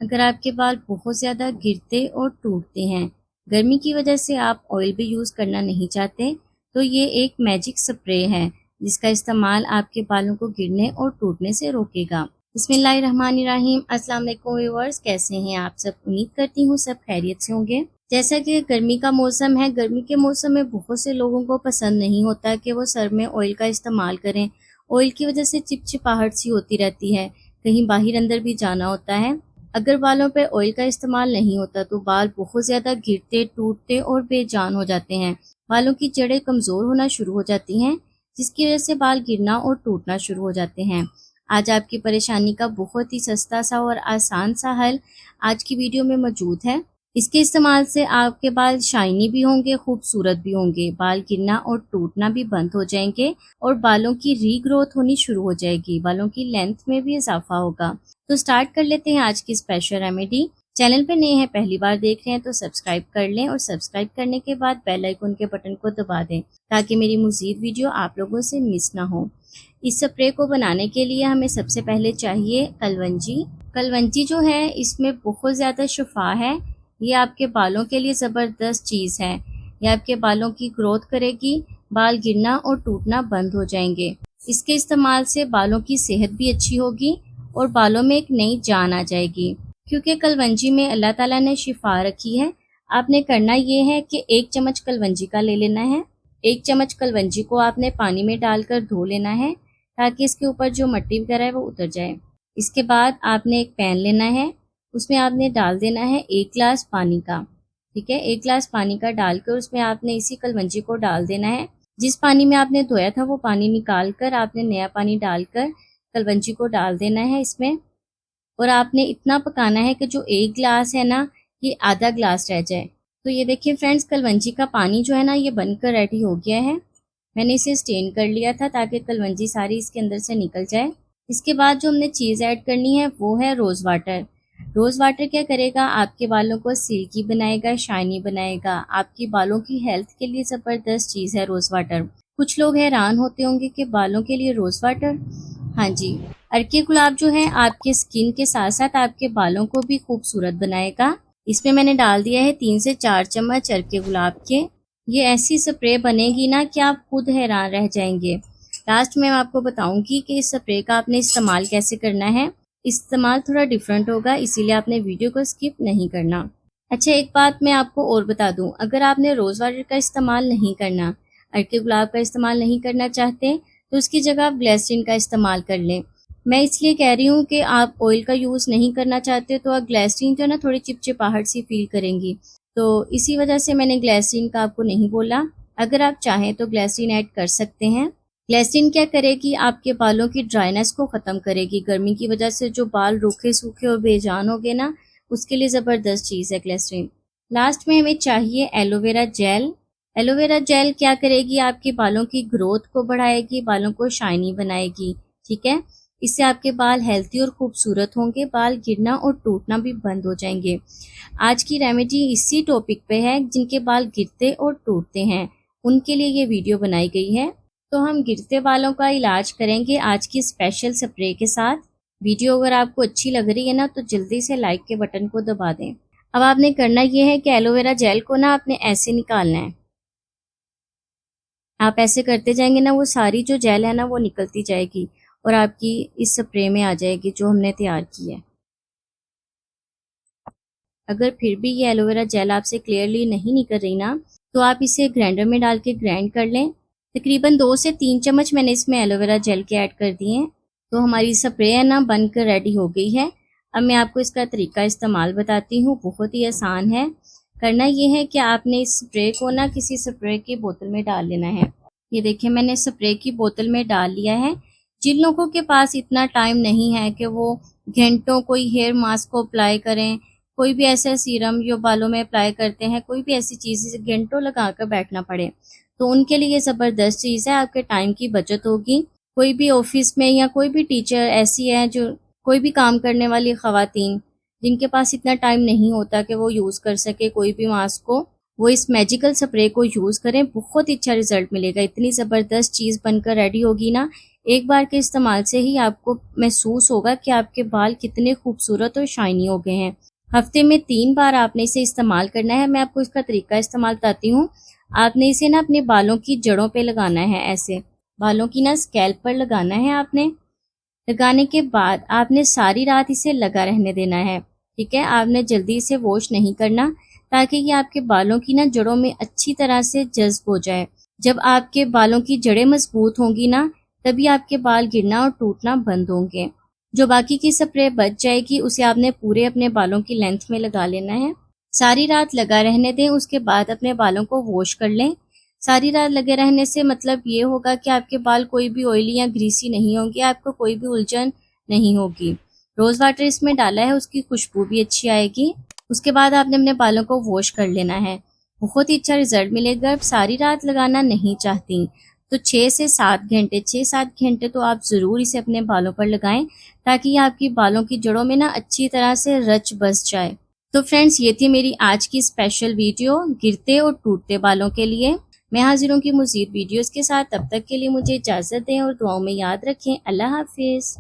अगर आपके बाल बहुत ज़्यादा गिरते और टूटते हैं, गर्मी की वजह से आप ऑयल भी यूज़ करना नहीं चाहते, तो ये एक मैजिक स्प्रे है जिसका इस्तेमाल आपके बालों को गिरने और टूटने से रोकेगा। बिस्मिल्लाहिर्रहमानिर्रहीम। अस्सलाम वालेकुम व्यूअर्स, कैसे हैं आप सब? उम्मीद करती हूँ सब खैरियत से होंगे। जैसा कि गर्मी का मौसम है, गर्मी के मौसम में बहुत से लोगों को पसंद नहीं होता कि वो सर में ऑयल का इस्तेमाल करें। ऑयल की वजह से चिपचिपाहट सी होती रहती है, कहीं बाहर अंदर भी जाना होता है। अगर बालों पर ऑयल का इस्तेमाल नहीं होता तो बाल बहुत ज़्यादा गिरते, टूटते और बेजान हो जाते हैं। बालों की जड़ें कमज़ोर होना शुरू हो जाती हैं, जिसकी वजह से बाल गिरना और टूटना शुरू हो जाते हैं। आज आपकी परेशानी का बहुत ही सस्ता सा और आसान सा हल आज की वीडियो में मौजूद है। इसके इस्तेमाल से आपके बाल शाइनी भी होंगे, खूबसूरत भी होंगे, बाल गिरना और टूटना भी बंद हो जाएंगे और बालों की रीग्रोथ होनी शुरू हो जाएगी, बालों की लेंथ में भी इजाफा होगा। तो स्टार्ट कर लेते हैं आज की स्पेशल रेमेडी। चैनल पे नए हैं, पहली बार देख रहे हैं तो सब्सक्राइब कर लें और सब्सक्राइब करने के बाद बेल आइकन के बटन को दबा दें ताकि मेरी मज़ीद वीडियो आप लोगों से मिस ना हो। इस स्प्रे को बनाने के लिए हमें सबसे पहले चाहिए कलवंजी। कलवंजी जो है इसमें बहुत ज़्यादा शिफा है, ये आपके बालों के लिए ज़बरदस्त चीज़ है। ये आपके बालों की ग्रोथ करेगी, बाल गिरना और टूटना बंद हो जाएंगे। इसके इस्तेमाल से बालों की सेहत भी अच्छी होगी और बालों में एक नई जान आ जाएगी, क्योंकि कलवंजी में अल्लाह ताला ने शिफा रखी है। आपने करना ये है कि 1 चम्मच कलवंजी का ले लेना है। 1 चम्मच कलवंजी को आपने पानी में डालकर धो लेना है ताकि इसके ऊपर जो मिट्टी वगैरह है वो उतर जाए। इसके बाद आपने एक पैन लेना है, उसमें आपने डाल देना है 1 गिलास पानी का। ठीक है, 1 गिलास पानी का डालकर उसमें आपने इसी कलवंजी को डाल देना है। जिस पानी में आपने धोया था वो पानी निकाल कर आपने नया पानी डालकर कलवंजी को डाल देना है इसमें, और आपने इतना पकाना है कि जो 1 गिलास है ना, ये आधा गिलास रह जाए। तो ये देखिए फ्रेंड्स, कलवंजी का पानी जो है ना ये बनकर रेडी हो गया है। मैंने इसे स्टेन कर लिया था ताकि कलवंजी सारी इसके अंदर से निकल जाए। इसके बाद जो हमने चीज़ ऐड करनी है वो है रोज़ वाटर। रोज़ वाटर क्या करेगा, आपके बालों को सिल्की बनाएगा, शाइनी बनाएगा। आपकी बालों की हेल्थ के लिए ज़बरदस्त चीज़ है रोज़ वाटर। कुछ लोग हैरान होते होंगे कि बालों के लिए रोज़ वाटर। हाँ जी, अर्के गुलाब जो है आपके स्किन के साथ साथ आपके बालों को भी खूबसूरत बनाएगा। इसमें मैंने डाल दिया है 3 से 4 चम्मच अर्के गुलाब के। ये ऐसी स्प्रे बनेगी ना कि आप खुद हैरान रह जाएंगे। लास्ट में मैं आपको बताऊंगी कि इस स्प्रे का आपने इस्तेमाल कैसे करना है। इस्तेमाल थोड़ा डिफरेंट होगा, इसीलिए आपने वीडियो को स्किप नहीं करना। अच्छा, एक बात मैं आपको और बता दूं, अगर आपने रोज़ वाटर का इस्तेमाल नहीं करना, अर्के गुलाब का इस्तेमाल नहीं करना चाहते, तो उसकी जगह आप ग्लिसरीन का इस्तेमाल कर लें। मैं इसलिए कह रही हूँ कि आप ऑयल का यूज़ नहीं करना चाहते तो आप ग्लिसरीन जो है ना थोड़ी चिपचिपाहट सी फील करेंगी, तो इसी वजह से मैंने ग्लिसरीन का आपको नहीं बोला। अगर आप चाहें तो ग्लिसरीन ऐड कर सकते हैं। ग्लिसरीन क्या करेगी, आपके बालों की ड्राइनेस को ख़त्म करेगी। गर्मी की वजह से जो बाल रूखे सूखे और बेजान हो गए ना, उसके लिए ज़बरदस्त चीज़ है ग्लिसरीन। लास्ट में हमें चाहिए एलोवेरा जेल। एलोवेरा जेल क्या करेगी, आपके बालों की ग्रोथ को बढ़ाएगी, बालों को शाइनी बनाएगी। ठीक है, इससे आपके बाल हेल्थी और खूबसूरत होंगे, बाल गिरना और टूटना भी बंद हो जाएंगे। आज की रेमेडी इसी टॉपिक पे है, जिनके बाल गिरते और टूटते हैं उनके लिए ये वीडियो बनाई गई है। तो हम गिरते बालों का इलाज करेंगे आज की स्पेशल स्प्रे के साथ। वीडियो अगर आपको अच्छी लग रही है ना तो जल्दी से लाइक के बटन को दबा दें। अब आपने करना ये है कि एलोवेरा जेल को ना आपने ऐसे निकालना है। आप ऐसे करते जाएंगे ना, वो सारी जो जेल है ना वो निकलती जाएगी और आपकी इस स्प्रे में आ जाएगी जो हमने तैयार की है। अगर फिर भी ये एलोवेरा जेल आपसे क्लियरली नहीं निकल रही ना, तो आप इसे ग्राइंडर में डाल के ग्राइंड कर लें। तकरीबन 2 से 3 चम्मच मैंने इसमें एलोवेरा जेल के ऐड कर दिए हैं। तो हमारी स्प्रे है ना बनकर रेडी हो गई है। अब मैं आपको इसका तरीका इस्तेमाल बताती हूँ, बहुत ही आसान है। करना ये है कि आपने इस स्प्रे को ना किसी स्प्रे की बोतल में डाल लेना है। ये देखिए, मैंने स्प्रे की बोतल में डाल लिया है। जिन लोगों के पास इतना टाइम नहीं है कि वो घंटों कोई हेयर मास्क को अप्लाई करें, कोई भी ऐसा सीरम जो बालों में अप्लाई करते हैं, कोई भी ऐसी चीज़ जिसे घंटों लगा कर बैठना पड़े, तो उनके लिए ये ज़बरदस्त चीज़ है। आपके टाइम की बचत होगी। कोई भी ऑफिस में या कोई भी टीचर ऐसी है, जो कोई भी काम करने वाली ख़वातीन जिनके पास इतना टाइम नहीं होता कि वो यूज़ कर सके कोई भी मास्क को, वो इस मैजिकल स्प्रे को यूज़ करें, बहुत ही अच्छा रिजल्ट मिलेगा। इतनी ज़बरदस्त चीज़ बनकर रेडी होगी ना, एक बार के इस्तेमाल से ही आपको महसूस होगा कि आपके बाल कितने खूबसूरत और शाइनी हो गए हैं। हफ्ते में 3 बार आपने इसे इस्तेमाल करना है। मैं आपको इसका तरीका इस्तेमाल बताती हूँ। आपने इसे ना अपने बालों की जड़ों पे लगाना है, ऐसे बालों की ना स्कैल्प पर लगाना है। आपने लगाने के बाद आपने सारी रात इसे लगा रहने देना है। ठीक है, आपने जल्दी इसे वॉश नहीं करना, ताकि ये आपके बालों की ना जड़ों में अच्छी तरह से जज्ब हो जाए। जब आपके बालों की जड़ें मजबूत होंगी ना, तभी आपके बाल गिरना और टूटना बंद होंगे। जो बाकी की स्प्रे बच जाएगी उसे आपने पूरे अपने बालों की लेंथ में लगा लेना है। सारी रात लगा रहने दें, उसके बाद अपने बालों को वॉश कर लें। सारी रात लगे रहने से मतलब ये होगा कि आपके बाल कोई भी ऑयली या ग्रीसी नहीं होंगे, आपको कोई भी उलझन नहीं होगी। रोज वाटर इसमें डाला है, उसकी खुशबू भी अच्छी आएगी। उसके बाद आपने अपने बालों को वॉश कर लेना है। बहुत ही अच्छा रिजल्ट मिलेगा। आप सारी रात लगाना नहीं चाहती तो 6 से 7 घंटे 6-7 घंटे तो आप ज़रूर इसे अपने बालों पर लगाएं, ताकि ये आपकी बालों की जड़ों में ना अच्छी तरह से रच बस जाए। तो फ्रेंड्स, ये थी मेरी आज की स्पेशल वीडियो गिरते और टूटते बालों के लिए। मैं हाजिर हूँ की मज़ीद वीडियोस के साथ। तब तक के लिए मुझे इजाज़त दें और दुआओं में याद रखें। अल्लाह हाफिज़।